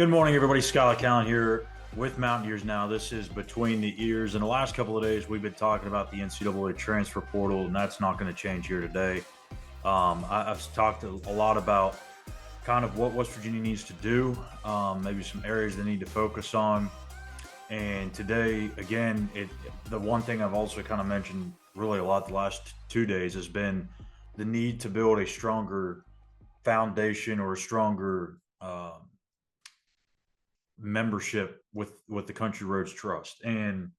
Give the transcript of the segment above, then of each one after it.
Good morning, everybody. Schuyler Callihan here with Mountaineers Now. This is Between the Ears. In the last couple of days, we've been talking about the NCAA transfer portal, and that's not going to change here today. I've talked a lot about kind of what West Virginia needs to do, maybe some areas they need to focus on. And today, again, the one thing I've also kind of mentioned really a lot the last 2 days has been the need to build a stronger foundation or a stronger membership with the Country Roads Trust. And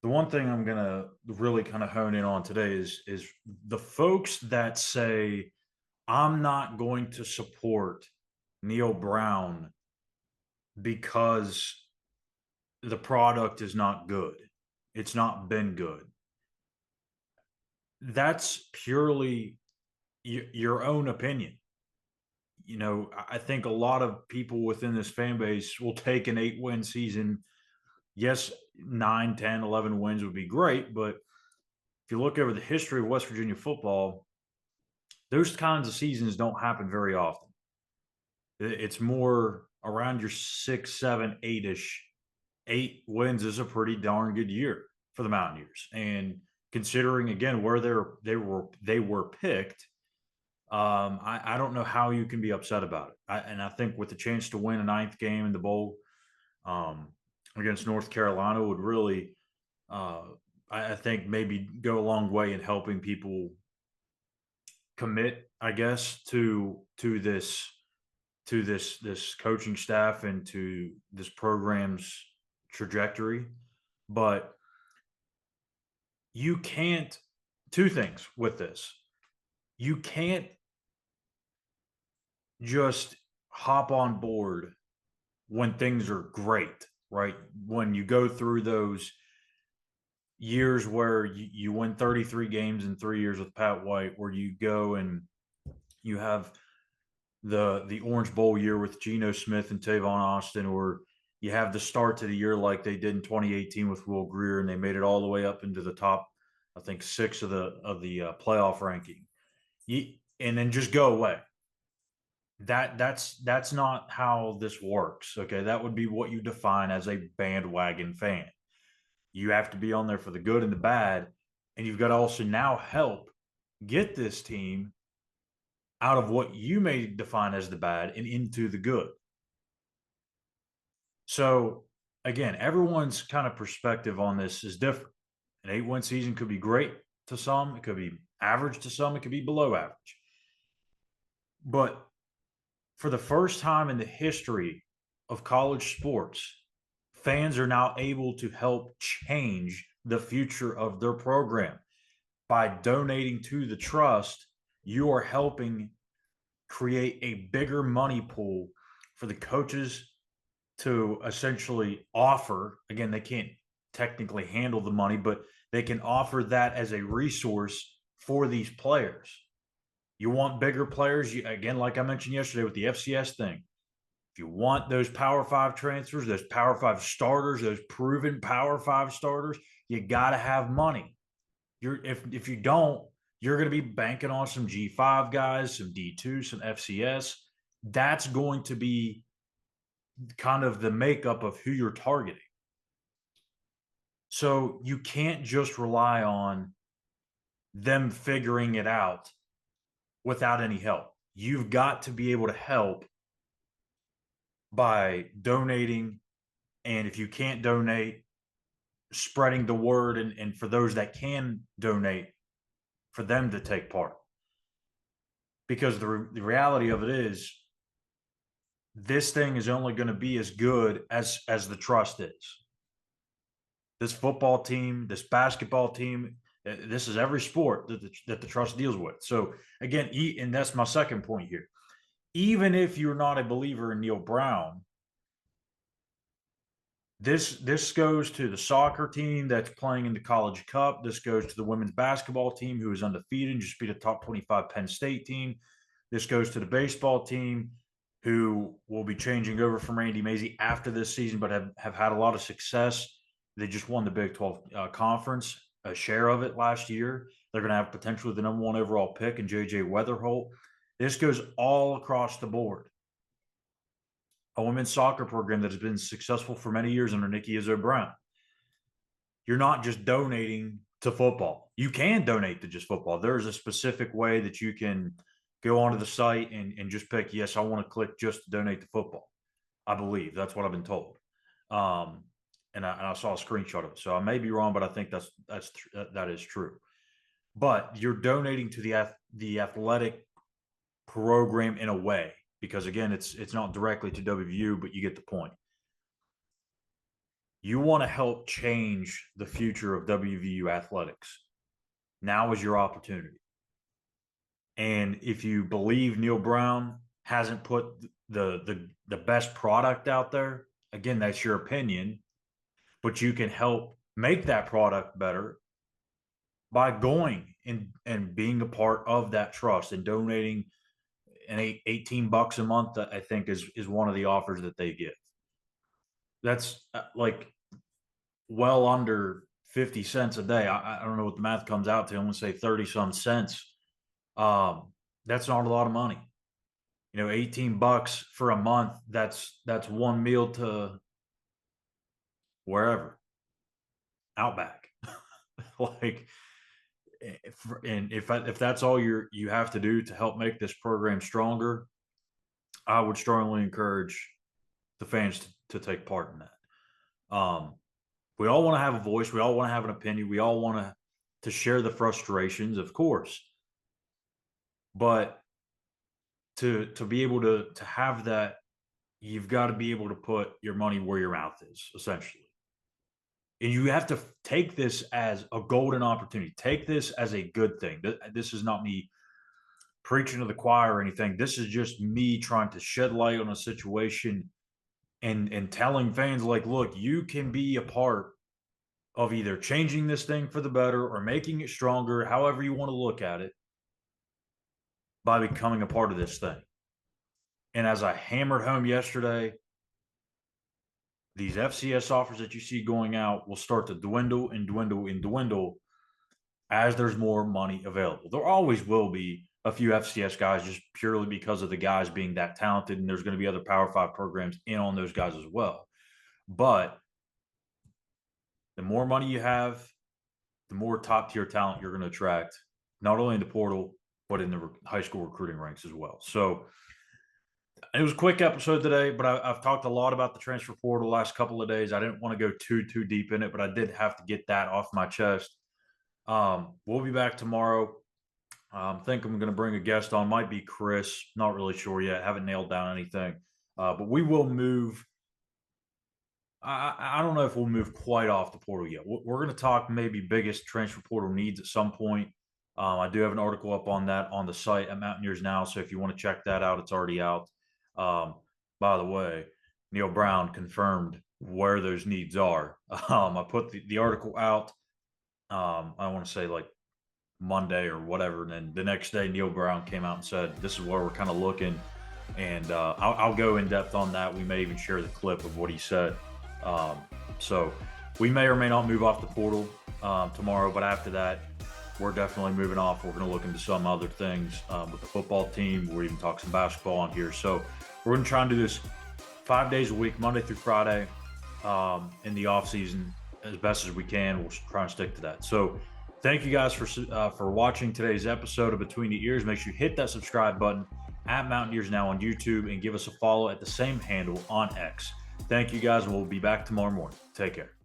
the one thing I'm gonna really kind of hone in on today is the folks that say I'm not going to support Neil Brown because the product is not good. It's not been good. That's purely your own opinion. I think a lot of people within this fan base will take an 8-win season. Yes, 9, 10, 11 wins would be great, but if you look over the history of West Virginia football, those kinds of seasons don't happen very often. It's more around your 6, 7, 8-ish. 8 wins is a pretty darn good year for the Mountaineers. And considering again where they were picked, I don't know how you can be upset about it. I think with the chance to win a ninth game in the bowl against North Carolina would really, I think, maybe go a long way in helping people commit, I guess, to this coaching staff and to this program's trajectory. But you can't. Two things with this: you can't just hop on board when things are great, right? When you go through those years where you win 33 games in 3 years with Pat White, where you go and you have the Orange Bowl year with Geno Smith and Tavon Austin, or you have the start to the year like they did in 2018 with Will Grier, and they made it all the way up into the top, I think, 6 of the playoff ranking, and then just go away. That's not how this works. Okay, that would be what you define as a bandwagon fan. You have to be on there for the good and the bad, and you've got to also now help get this team out of what you may define as the bad and into the good. So again, everyone's kind of perspective on this is different. An 8-win season could be great to some, it could be average to some, it could be below average. But for the first time in the history of college sports, fans are now able to help change the future of their program. By donating to the trust, you are helping create a bigger money pool for the coaches to essentially offer. Again, they can't technically handle the money, but they can offer that as a resource for these players. You want bigger players, again, like I mentioned yesterday with the FCS thing. If you want those Power 5 transfers, those Power 5 starters, those proven Power 5 starters, you got to have money. If you don't, you're going to be banking on some G5 guys, some D2, some FCS. That's going to be kind of the makeup of who you're targeting. So you can't just rely on them figuring it out without any help. You've got to be able to help by donating. And if you can't donate, spreading the word. And for those that can donate, for them to take part. Because the reality of it is, this thing is only going to be as good as the trust is. This football team, this basketball team, this is every sport that the trust deals with. So again, and that's my second point here. Even if you're not a believer in Neil Brown, this goes to the soccer team that's playing in the College Cup. This goes to the women's basketball team who is undefeated and just beat a top 25 Penn State team. This goes to the baseball team who will be changing over from Randy Mazey after this season, but have had a lot of success. They just won the Big 12 conference, a share of it last year. They're going to have potentially the number 1 overall pick in J.J. Weatherholt. This goes all across the board. a women's soccer program that has been successful for many years under Nikki Izzo-Brown. You're not just donating to football. You can donate to just football. There is a specific way that you can go onto the site and just pick, yes, I want to click just to donate to football. I believe that's what I've been told. And I saw a screenshot of it. So I may be wrong, but I think that is true. But you're donating to the athletic program in a way, because again, it's not directly to WVU, but you get the point. You want to help change the future of WVU athletics. Now is your opportunity. And if you believe Neal Brown hasn't put the best product out there, again, that's your opinion, but you can help make that product better by going and being a part of that trust and donating an $18 a month, I think is one of the offers that they give. That's like well under 50 cents a day. I don't know what the math comes out to. I'm going to say 30 some cents. That's not a lot of money. You know, $18 for a month. That's one meal to wherever, Outback. Like, if that's all you have to do to help make this program stronger, I would strongly encourage the fans to take part in that. We all want to have a voice. We all want to have an opinion. We all want to share the frustrations, of course. But to be able to have that, you've got to be able to put your money where your mouth is, essentially. And you have to take this as a golden opportunity. Take this as a good thing. This is not me preaching to the choir or anything. This is just me trying to shed light on a situation and telling fans, like, look, you can be a part of either changing this thing for the better or making it stronger, however you want to look at it, by becoming a part of this thing. And as I hammered home yesterday, these FCS offers that you see going out will start to dwindle and dwindle and dwindle as there's more money available. There always will be a few FCS guys just purely because of the guys being that talented, and there's going to be other Power 5 programs in on those guys as well. But the more money you have, the more top-tier talent you're going to attract, not only in the portal, but in the high school recruiting ranks as well. So it was a quick episode today, but I've talked a lot about the transfer portal the last couple of days. I didn't want to go too deep in it, but I did have to get that off my chest. We'll be back tomorrow. I think I'm going to bring a guest on. Might be Chris. Not really sure yet. Haven't nailed down anything. But we will move. I don't know if we'll move quite off the portal yet. We're going to talk maybe biggest transfer portal needs at some point. I do have an article up on that on the site at Mountaineers Now. So if you want to check that out, it's already out. By the way, Neal Brown confirmed where those needs are. I put the article out. I want to say like Monday or whatever. And then the next day, Neal Brown came out and said, this is where we're kind of looking. And I'll go in depth on that. We may even share the clip of what he said. So we may or may not move off the portal tomorrow, but after that, we're definitely moving off. We're going to look into some other things with the football team. We're even talking some basketball on here. So we're going to try and do this 5 days a week, Monday through Friday, in the off season as best as we can. We'll try and stick to that. So thank you guys for watching today's episode of Between the Ears. Make sure you hit that subscribe button at Mountaineers Now on YouTube and give us a follow at the same handle on X. Thank you guys, and we'll be back tomorrow morning. Take care.